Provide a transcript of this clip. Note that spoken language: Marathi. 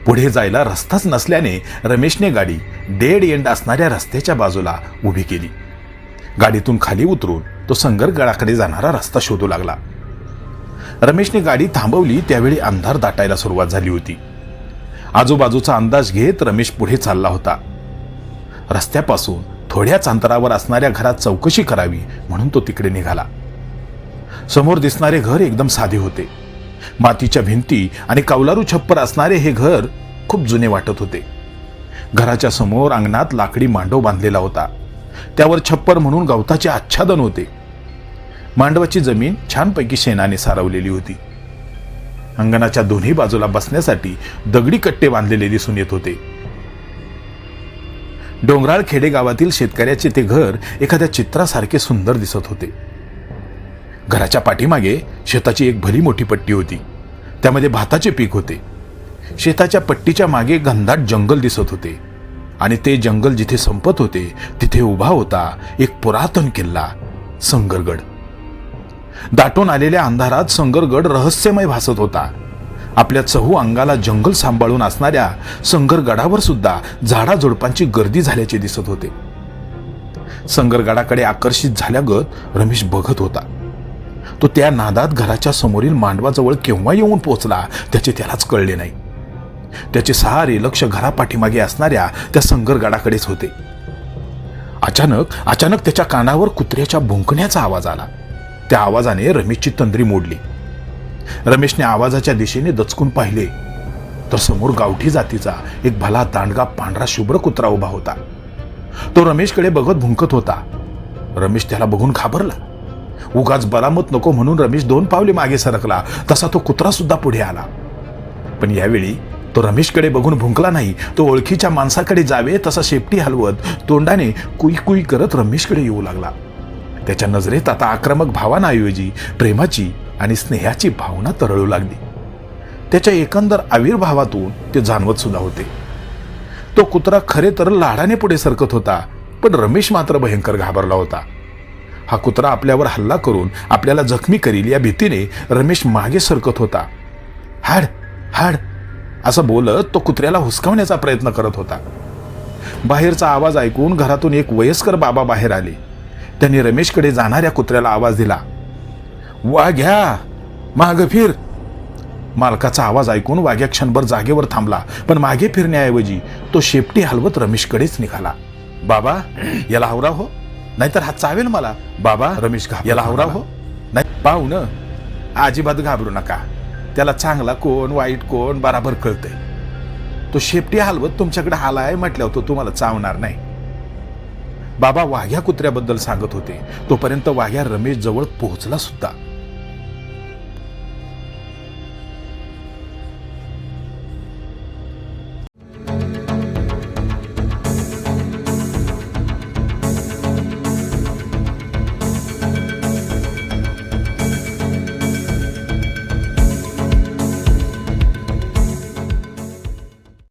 पुढे जायला रस्ताच नसल्याने रमेशने गाडी डेड एंड असणाऱ्या रस्त्याच्या बाजूला उभी केली. गाडीतून खाली उतरून तो संगरगडाकडे जाणारा रस्ता शोधू लागला. रमेशने गाडी थांबवली त्यावेळी अंधार दाटायला सुरुवात झाली होती. आजूबाजूचा अंदाज घेत रमेश पुढे चालला होता. रस्त्यापासून थोड्याच अंतरावर असणाऱ्या घरात चौकशी करावी म्हणून तो तिकडे निघाला. समोर दिसणारे घर एकदम साधे होते. मातीच्या भिंती आणि कौलारू छप्पर असणारे हे घर खूप जुने वाटत होते. घराच्या समोर अंगणात लाकडी मांडव बांधलेला होता. त्यावर छप्पर म्हणून गवताचे आच्छादन होते. मांडवाची जमीन छानपैकी शेणाने सारवलेली होती. अंगणाच्या दोन्ही बाजूला बसण्यासाठी दगडी कट्टे बांधलेले दिसून येत होते. डोंगराळ खेडेगावातील शेतकऱ्याचे ते घर एखाद्या चित्रासारखे सुंदर दिसत होते. घराच्या पाठीमागे शेताची एक भली मोठी पट्टी होती. त्यामध्ये भाताचे पीक होते. शेताच्या पट्टीच्या मागे घनदाट जंगल दिसत होते आणि ते जंगल जिथे संपत होते तिथे उभा होता एक पुरातन किल्ला संगरगड. दाटून आलेल्या अंधारात संगरगड रहस्यमय भासत होता. आपल्या चहू अंगाला जंगल सांभाळून असणाऱ्या संगरगडावर सुद्धा झाडाझुडपांची गर्दी झाल्याचे दिसत होते. संगरगडाकडे आकर्षित झाल्यागत रमेश बघत होता. तो त्या नादात घराच्या समोरील मांडवाजवळ केव्हा येऊन पोहोचला त्याचे त्यालाच कळले नाही. त्याचे सारे लक्ष घरापाठीमागे असणाऱ्या त्या संगरगडाकडेच होते. अचानक त्याच्या कानावर कुत्र्याच्या भुंकण्याचा आवाज आला. त्या आवाजाने रमेशची तंद्री मोडली. रमेशने आवाजाच्या दिशेने दचकून पाहिले तर समोर गावठी जातीचा एक भला दांडगा पांढरा शुभ्र कुत्रा उभा होता. तो रमेशकडे बघत भुंकत होता. रमेश त्याला बघून घाबरला. उगाच बरामत नको म्हणून रमेश 2 पावले मागे सरकला तसा तो कुत्रा सुद्धा पुढे आला. पण यावेळी तो रमेशकडे बघून भुंकला नाही. तो ओळखीच्या माणसाकडे जावे तसा शेपटी हलवत तोंडाने कुई कुई करत रमेशकडे येऊ लागला. त्याच्या नजरेत आता आक्रमक भावनाऐवजी प्रेमाची आणि स्नेहाची भावना तरळू लागली. त्याच्या एकंदर आविर्भावातून ते जाणवत सुद्धा होते. तो कुत्रा खरे तर लाडाने पुढे सरकत होता पण रमेश मात्र भयंकर घाबरला होता. हा कुत्रा आपल्यावर हल्ला करून आपल्याला जखमी करील या भीतीने रमेश मागे सरकत होता. हाड हाड असं बोलत तो कुत्र्याला हुसकावण्याचा प्रयत्न करत होता. बाहेरचा आवाज ऐकून घरातून एक वयस्कर बाबा बाहेर आले. त्यांनी रमेशकडे जाणाऱ्या कुत्र्याला आवाज दिला, वाघ्या मागे फिर. मालकाचा आवाज ऐकून वाघ्या क्षणभर जागेवर थांबला पण मागे फिरण्याऐवजी तो शेपटी हलवत रमेशकडेच निघाला. बाबा याला आवरा हो नाहीतर हा चावेल मला. बाबा रमेश याला आवरा हो नाही. पाहू न अजिबात घाबरू नका. त्याला चांगला कोण वाईट कोण बराबर कळतंय. तो शेपटी हलवत तुमच्याकडे आलाय म्हटल्यावर तो तुम्हाला चावणार नाही. बाबा वाघ्या कुत्र्याबद्दल सांगत होते तोपर्यंत वाघ्या रमेश जवळ पोहोचला सुद्धा.